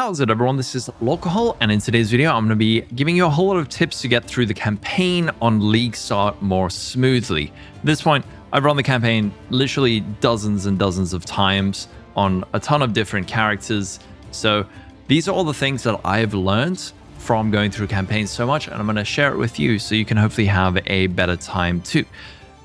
How's it everyone, this is Lolcohol, and in today's video I'm going to be giving you a whole lot of tips to get through the campaign on League Start more smoothly. At this point, I've run the campaign literally dozens and dozens of times on a ton of different characters, so these are all the things that I've learned from going through campaigns so much, and I'm going to share it with you so you can hopefully have a better time too.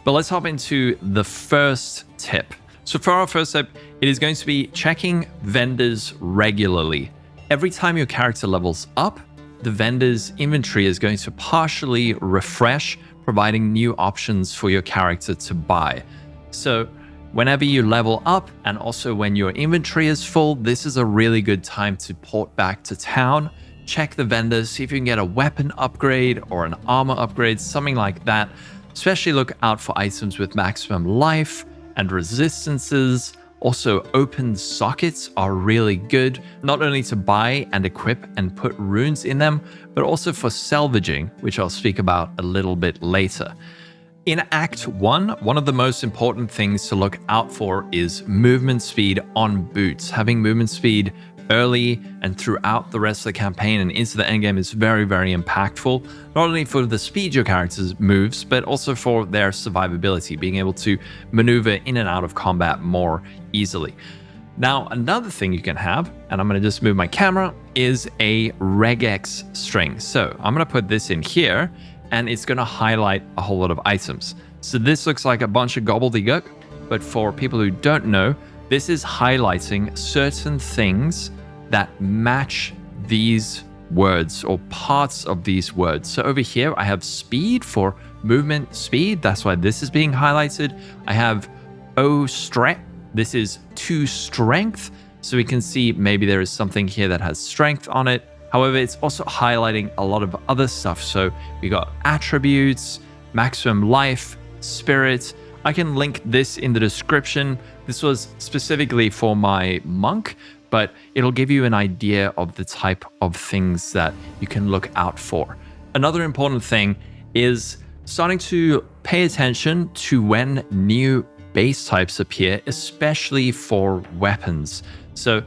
But let's hop into the first tip. So for our first tip, it is going to be checking vendors regularly. Every time your character levels up, the vendor's inventory is going to partially refresh, providing new options for your character to buy. So whenever you level up, and also when your inventory is full, this is a really good time to port back to town. Check the vendors, see if you can get a weapon upgrade or an armor upgrade, something like that. Especially look out for items with maximum life and resistances. Also, open sockets are really good, not only to buy and equip and put runes in them, but also for salvaging, which I'll speak about a little bit later. In Act 1, one of the most important things to look out for is movement speed on boots. Having movement speed early and throughout the rest of the campaign and into the endgame is very, very impactful, not only for the speed your characters moves, but also for their survivability, being able to maneuver in and out of combat more easily. Now, another thing you can have, and I'm going to just move my camera, is a regex string. So I'm going to put this in here, and it's going to highlight a whole lot of items. So this looks like a bunch of gobbledygook, but for people who don't know, this is highlighting certain things that match these words or parts of these words. So over here, I have speed for movement speed. That's why this is being highlighted. I have stre. This is to strength. So we can see maybe there is something here that has strength on it. However, it's also highlighting a lot of other stuff. So we got attributes, maximum life, spirit. I can link this in the description. This was specifically for my monk, but it'll give you an idea of the type of things that you can look out for. Another important thing is starting to pay attention to when new base types appear, especially for weapons. So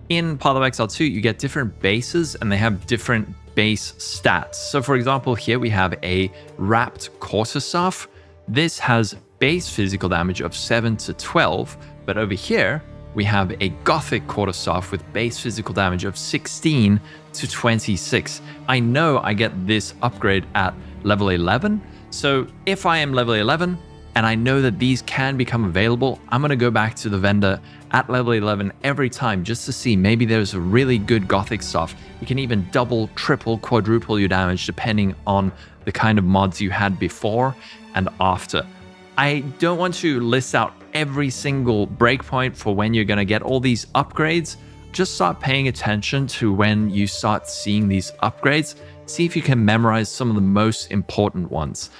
in Path of Exile 2, you get different bases and they have different base stats. So for example, here we have a wrapped quarterstaff. This has base physical damage of 7 to 12, but over here we have a gothic quarterstaff with base physical damage of 16 to 26. I know I get this upgrade at level 11, so if I am level 11 and I know that these can become available, I'm going to go back to the vendor at level 11 every time just to see maybe there's a really good gothic stuff. You can even double, triple, quadruple your damage depending on the kind of mods you had before and after. I don't want to list out every single breakpoint for when you're going to get all these upgrades. Just start paying attention to when you start seeing these upgrades. See if you can memorize some of the most important ones.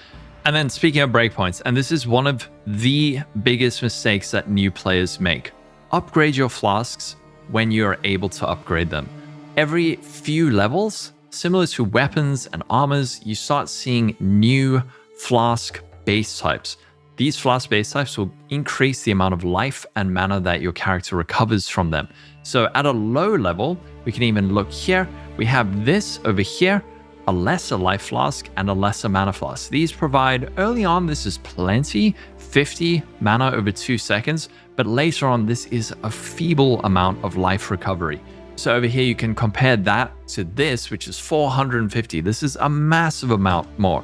And then speaking of breakpoints, and this is one of the biggest mistakes that new players make. Upgrade your flasks when you're able to upgrade them. Every few levels, similar to weapons and armors, you start seeing new flask base types. These flask base types will increase the amount of life and mana that your character recovers from them. So at a low level, we can even look here. We have this over here, a lesser life flask and a lesser mana flask. These provide, early on, this is plenty, 50 mana over 2 seconds, but later on, this is a feeble amount of life recovery. So over here, you can compare that to this, which is 450. This is a massive amount more.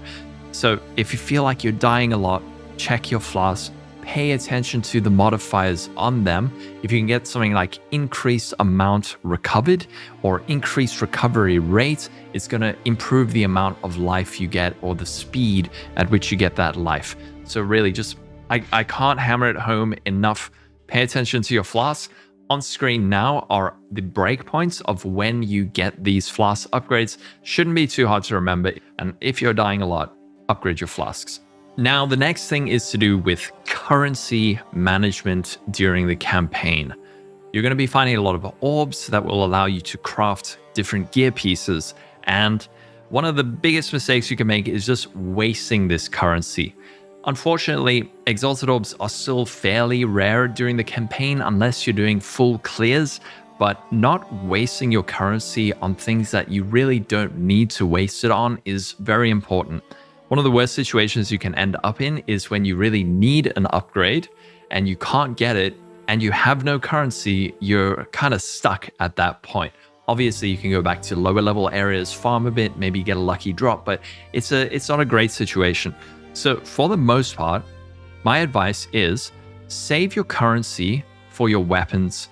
So if you feel like you're dying a lot, check your flasks, pay attention to the modifiers on them. If you can get something like increased amount recovered or increased recovery rate, it's going to improve the amount of life you get or the speed at which you get that life. So really just, I can't hammer it home enough. Pay attention to your flasks. On screen now are the breakpoints of when you get these flask upgrades. Shouldn't be too hard to remember. And if you're dying a lot, upgrade your flasks. Now, the next thing is to do with currency management during the campaign. You're going to be finding a lot of orbs that will allow you to craft different gear pieces. And one of the biggest mistakes you can make is just wasting this currency. Unfortunately, Exalted Orbs are still fairly rare during the campaign unless you're doing full clears, but not wasting your currency on things that you really don't need to waste it on is very important. One of the worst situations you can end up in is when you really need an upgrade and you can't get it and you have no currency. You're kind of stuck at that point. Obviously, you can go back to lower level areas, farm a bit, maybe get a lucky drop, but it's not a great situation. So for the most part, my advice is save your currency for your weapons.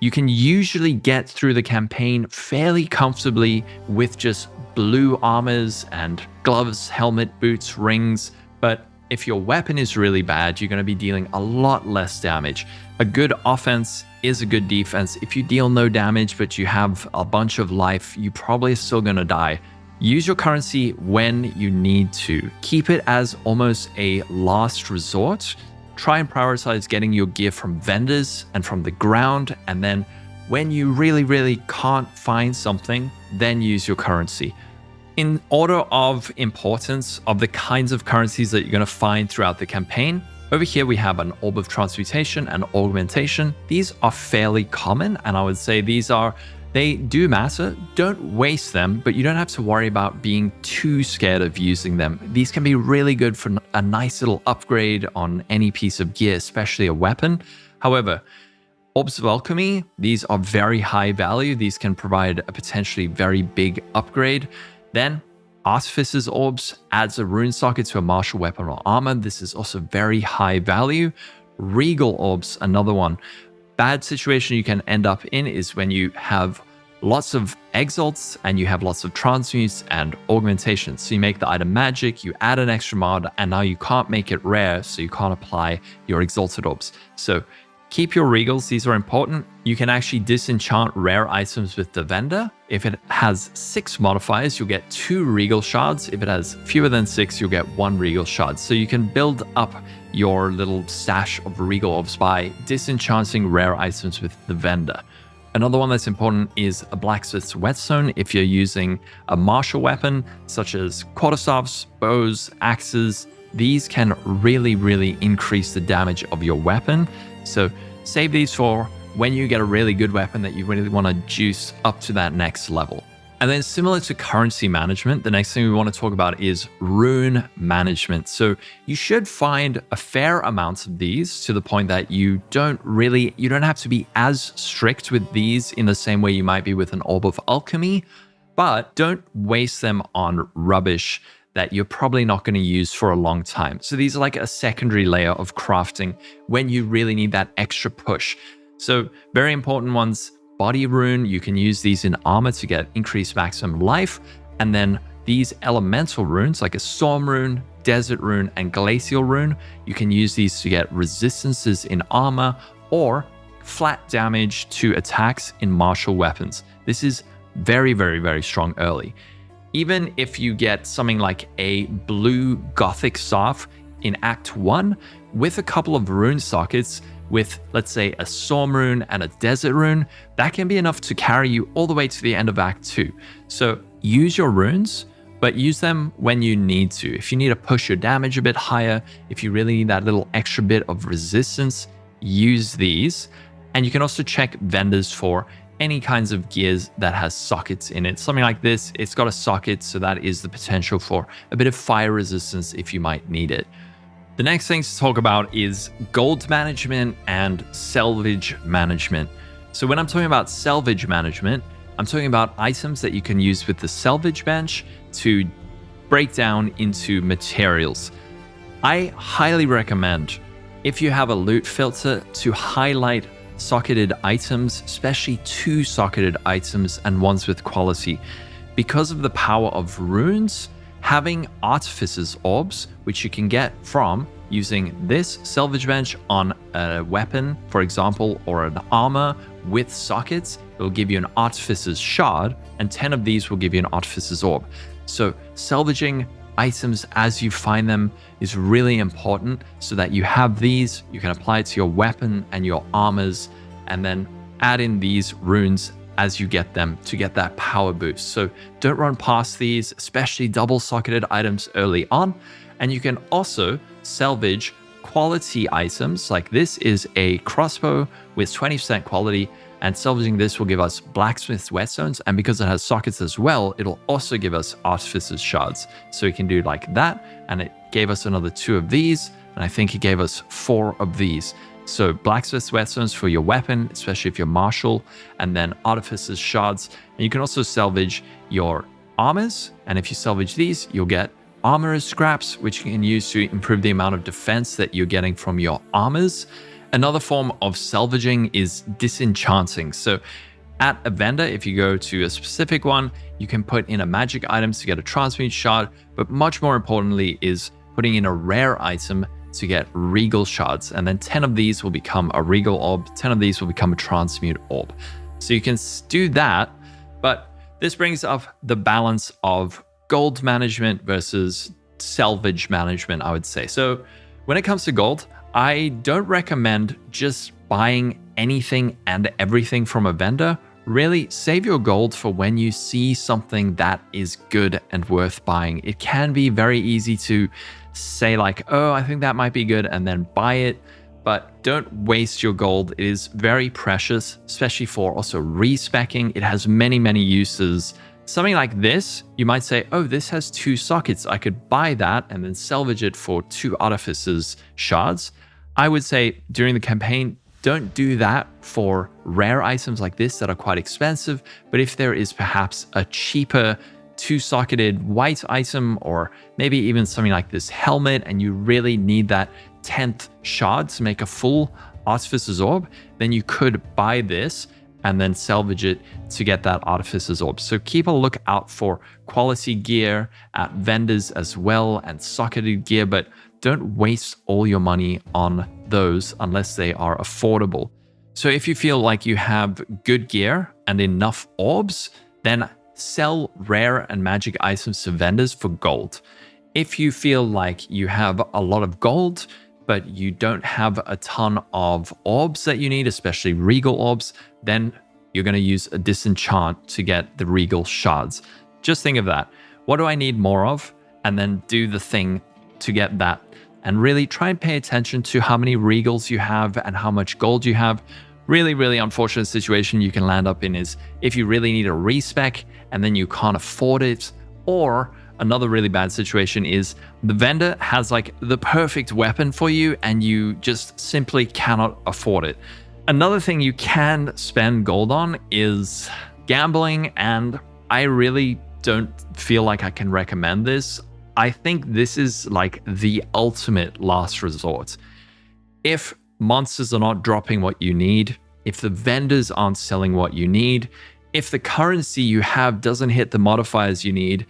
You can usually get through the campaign fairly comfortably with just blue armors and gloves, helmet, boots, rings. But if your weapon is really bad, you're going to be dealing a lot less damage. A good offense is a good defense. If you deal no damage, but you have a bunch of life, you probably are still going to die. Use your currency when you need to. Keep it as almost a last resort. Try and prioritize getting your gear from vendors and from the ground. And then when you really can't find something, then use your currency. In order of importance of the kinds of currencies that you're going to find throughout the campaign, over here we have an Orb of Transmutation and Augmentation. These are fairly common, and I would say they do matter. Don't waste them, but you don't have to worry about being too scared of using them. These can be really good for a nice little upgrade on any piece of gear, especially a weapon. However, Orbs of Alchemy, these are very high value. These can provide a potentially very big upgrade. Then Artificer's Orbs adds a rune socket to a martial weapon or armor. This is also very high value. Regal Orbs, another one. Bad situation you can end up in is when you have lots of exalts and you have lots of transmutes and augmentations. So you make the item magic, you add an extra mod, and now you can't make it rare, so you can't apply your exalted orbs. So keep your regals, these are important. You can actually disenchant rare items with the vendor. If it has 6 modifiers, you'll get 2 regal shards. If it has fewer than 6, you'll get 1 regal shard. So you can build up your little stash of regal orbs by disenchanting rare items with the vendor. Another one that's important is a blacksmith's whetstone. If you're using a martial weapon, such as quarterstaffs, bows, axes, these can really increase the damage of your weapon. So save these for when you get a really good weapon that you really want to juice up to that next level. And then similar to currency management, the next thing we want to talk about is rune management. So you should find a fair amount of these to the point that you don't have to be as strict with these in the same way you might be with an Orb of Alchemy, but don't waste them on rubbish that you're probably not going to use for a long time. So these are like a secondary layer of crafting when you really need that extra push. So very important ones, body rune, you can use these in armor to get increased maximum life. And then these elemental runes like a storm rune, desert rune, and glacial rune, you can use these to get resistances in armor or flat damage to attacks in martial weapons. This is very strong early. Even if you get something like a blue gothic staff in Act 1 with a couple of rune sockets with, let's say, a storm rune and a desert rune, that can be enough to carry you all the way to the end of Act 2. So use your runes, but use them when you need to. If you need to push your damage a bit higher, if you really need that little extra bit of resistance, use these. And you can also check vendors for any kinds of gears that has sockets in it. Something like this, it's got a socket, so that is the potential for a bit of fire resistance if you might need it. The next thing to talk about is gold management and salvage management. So when I'm talking about salvage management, I'm talking about items that you can use with the salvage bench to break down into materials. I highly recommend, if you have a loot filter, to highlight socketed items, especially 2 socketed items and ones with quality. Because of the power of runes, having Artificer's Orbs, which you can get from using this salvage bench on a weapon, for example, or an armor with sockets, it will give you an Artificer's Shard, and 10 of these will give you an Artificer's Orb. So salvaging items as you find them is really important so that you have these, you can apply it to your weapon and your armors, and then add in these runes as you get them to get that power boost. So don't run past these, especially double socketed items early on. And you can also salvage quality items, like this is a crossbow with 20% quality. And salvaging this will give us blacksmith's whetstones, and because it has sockets as well, it'll also give us artificer's shards. So we can do like that, and it gave us another 2 of these, and I think it gave us 4 of these. So blacksmith's whetstones for your weapon, especially if you're martial, and then artificer's shards. And you can also salvage your armors, and if you salvage these, you'll get armorer's scraps, which you can use to improve the amount of defense that you're getting from your armors. Another form of salvaging is disenchanting. So at a vendor, if you go to a specific one, you can put in a magic item to get a transmute shard, but much more importantly is putting in a rare item to get regal shards. And then 10 of these will become a regal orb, 10 of these will become a transmute orb. So you can do that, but this brings up the balance of gold management versus salvage management, I would say. So when it comes to gold, I don't recommend just buying anything and everything from a vendor. Really save your gold for when you see something that is good and worth buying. It can be very easy to say like, oh, I think that might be good, and then buy it. But don't waste your gold. It is very precious, especially for also respecking. It has many, many uses. Something like this, you might say, oh, this has 2 sockets. I could buy that and then salvage it for 2 artificer's shards. I would say during the campaign, don't do that for rare items like this that are quite expensive. But if there is perhaps a cheaper 2-socketed white item, or maybe even something like this helmet, and you really need that 10th shard to make a full artificer's orb, then you could buy this and then salvage it to get that artificer's orb. So keep a look out for quality gear at vendors as well, and socketed gear, but don't waste all your money on those unless they are affordable. So if you feel like you have good gear and enough orbs, then sell rare and magic items to vendors for gold. If you feel like you have a lot of gold, but you don't have a ton of orbs that you need, especially regal orbs, then you're going to use a disenchant to get the regal shards. Just think of that. What do I need more of? And then do the thing to get that. And really try and pay attention to how many regals you have and how much gold you have. Really, really unfortunate situation you can land up in is if you really need a respec and then you can't afford it, or another really bad situation is the vendor has like the perfect weapon for you and you just simply cannot afford it. Another thing you can spend gold on is gambling, and I really don't feel like I can recommend this. I think this is like the ultimate last resort. If monsters are not dropping what you need, if the vendors aren't selling what you need, if the currency you have doesn't hit the modifiers you need,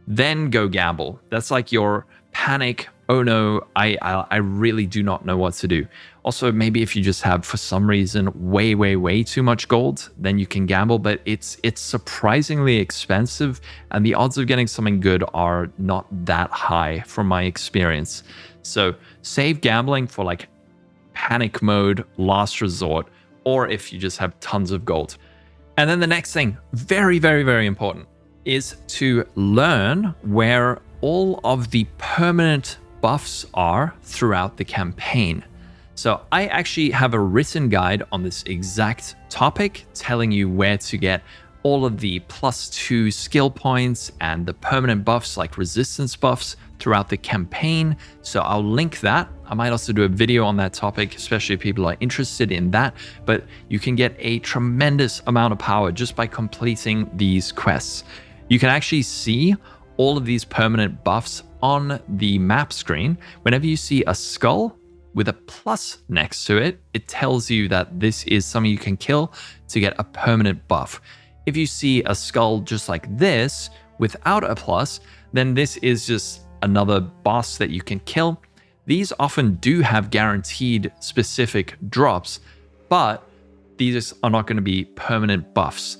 then go gamble. That's like your panic. Oh no, I really do not know what to do. Also, maybe if you just have, for some reason, way too much gold, then you can gamble, but it's surprisingly expensive, and the odds of getting something good are not that high from my experience. So save gambling for like panic mode, last resort, or if you just have tons of gold. And then the next thing, very important, is to learn where all of the permanent buffs are throughout the campaign. So I actually have a written guide on this exact topic telling you where to get all of the +2 skill points and the permanent buffs like resistance buffs throughout the campaign. So I'll link that. I might also do a video on that topic, especially if people are interested in that. But you can get a tremendous amount of power just by completing these quests. You can actually see all of these permanent buffs on the map screen. Whenever you see a skull with a plus next to it, it tells you that this is something you can kill to get a permanent buff. If you see a skull just like this without a plus, then this is just another boss that you can kill. These often do have guaranteed specific drops, but these are not going to be permanent buffs.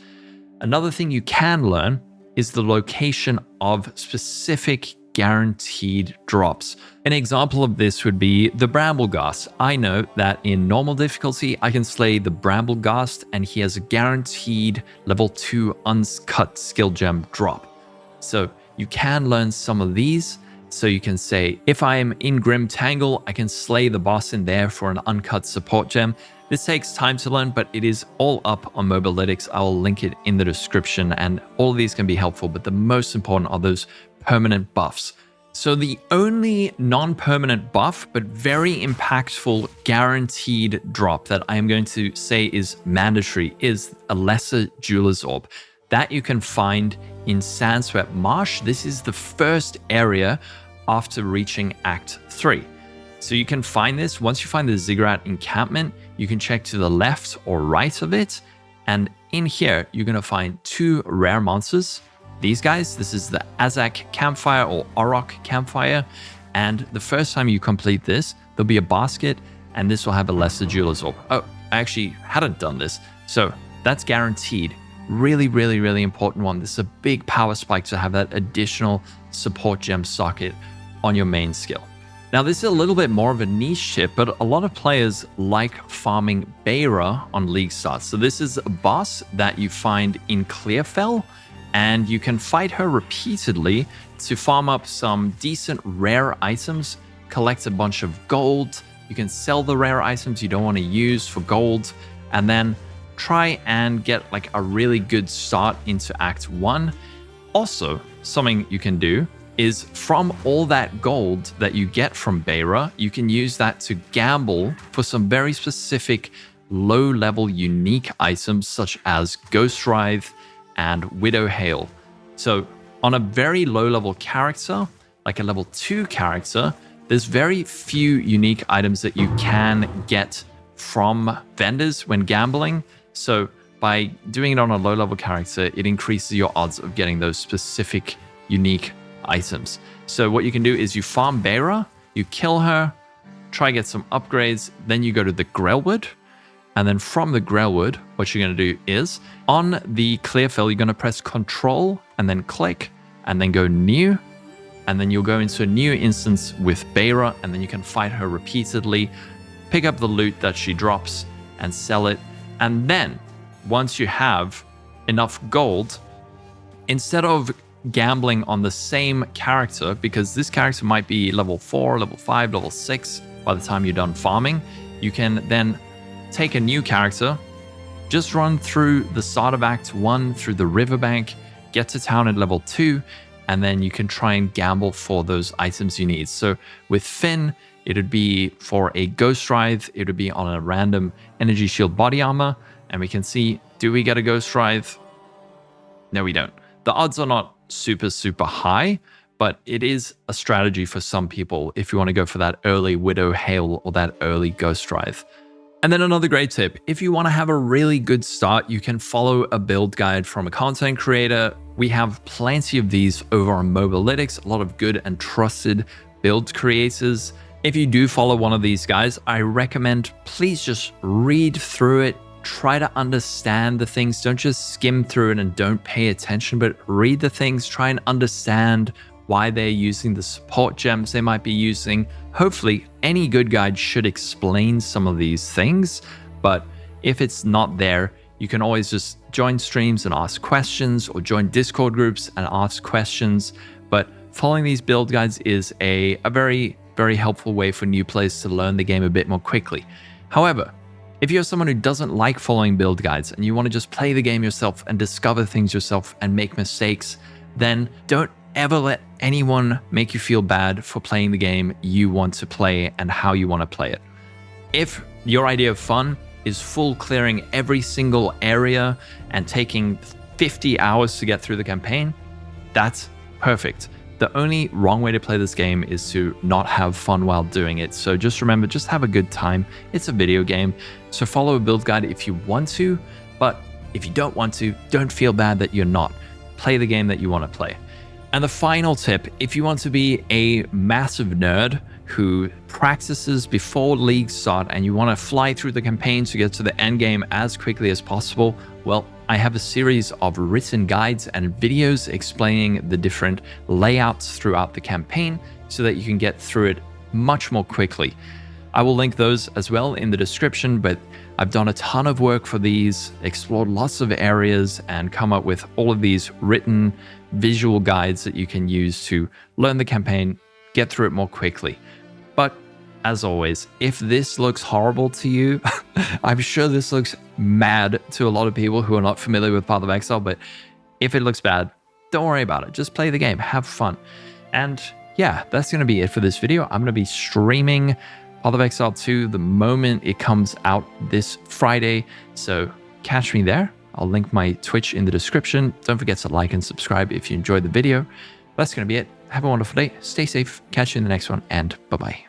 Another thing you can learn is the location of specific guaranteed drops. An example of this would be the Brambleghast. I know that in normal difficulty, I can slay the Brambleghast and he has a guaranteed level 2 uncut skill gem drop. So you can learn some of these. So you can say, if I am in Grim Tangle, I can slay the boss in there for an uncut support gem. This takes time to learn, but it is all up on Mobalytics. I will link it in the description, and all of these can be helpful, but the most important are those permanent buffs. So the only non-permanent buff, but very impactful guaranteed drop that I am going to say is mandatory is a Lesser Jeweler's Orb that you can find in Sandswept Marsh. This is the first area after reaching Act 3. So you can find this. Once you find the Ziggurat encampment, you can check to the left or right of it. And in here, you're going to find 2 rare monsters. These guys, this is the Azak Campfire or Orok Campfire. And the first time you complete this, there'll be a basket, and this will have a Lesser Jeweler's Orb. Oh, I actually hadn't done this. So that's guaranteed. Really, really, really important one. This is a big power spike to have that additional support gem socket on your main skill. Now, this is a little bit more of a niche tip, but a lot of players like farming Beira on League Start. So this is a boss that you find in Clearfell, and you can fight her repeatedly to farm up some decent rare items, collect a bunch of gold. You can sell the rare items you don't want to use for gold, and then try and get like a really good start into Act 1. Also, something you can do is from all that gold that you get from Beira, you can use that to gamble for some very specific low-level unique items such as Ghost Writhe and Widow Hail. So on a very low-level character, like a level 2 character, there's very few unique items that you can get from vendors when gambling. So by doing it on a low-level character, it increases your odds of getting those specific unique items. So what you can do is you farm Beira, you kill her, try get some upgrades, then you go to the Grailwood, and then from the Grailwood, what you're going to do is on the Clearfell, you're going to press Control and then click and then go New, and then you'll go into a new instance with Beira, and then you can fight her repeatedly, pick up the loot that she drops and sell it. And then once you have enough gold, instead of gambling on the same character, because this character might be level 4, level 5, level 6 by the time you're done farming, you can then take a new character, just run through the start of Act 1 through the riverbank, get to town at level 2, and then you can try and gamble for those items you need. So with Finn, it would be for a Ghost Writhe, it would be on a random Energy Shield body armor, and we can see, do we get a Ghost Writhe? No, we don't. The odds are not super high, but it is a strategy for some people if you want to go for that early Widow Hail or that early Ghost Writhe. And then another great tip, if you want to have a really good start, you can follow a build guide from a content creator. We have plenty of these over on Mobalytics, a lot of good and trusted build creators. If you do follow one of these guys, I recommend please just read through it, try to understand the things. Don't just skim through it and don't pay attention, but read the things, try and understand why they're using the support gems they might be using. Hopefully, any good guide should explain some of these things, but if it's not there, you can always just join streams and ask questions, or join Discord groups and ask questions. But following these build guides is a very helpful way for new players to learn the game a bit more quickly. However, if you're someone who doesn't like following build guides and you want to just play the game yourself and discover things yourself and make mistakes, then don't ever let anyone make you feel bad for playing the game you want to play and how you want to play it. If your idea of fun is full clearing every single area and taking 50 hours to get through the campaign, that's perfect. The only wrong way to play this game is to not have fun while doing it. So just remember, just have a good time. It's a video game. So follow a build guide if you want to, but if you don't want to, don't feel bad that you're not. Play the game that you want to play. And the final tip, if you want to be a massive nerd who practices before League start and you want to fly through the campaign to get to the end game as quickly as possible, well, I have a series of written guides and videos explaining the different layouts throughout the campaign so that you can get through it much more quickly. I will link those as well in the description, but I've done a ton of work for these, explored lots of areas, and come up with all of these written visual guides that you can use to learn the campaign, get through it more quickly. But as always, if this looks horrible to you, I'm sure this looks mad to a lot of people who are not familiar with Path of Exile, but if it looks bad, don't worry about it. Just play the game, have fun. And yeah, that's going to be it for this video. I'm going to be streaming Path of Exile 2 the moment it comes out this Friday. So catch me there. I'll link my Twitch in the description. Don't forget to like and subscribe if you enjoyed the video. That's going to be it. Have a wonderful day. Stay safe. Catch you in the next one, and bye-bye.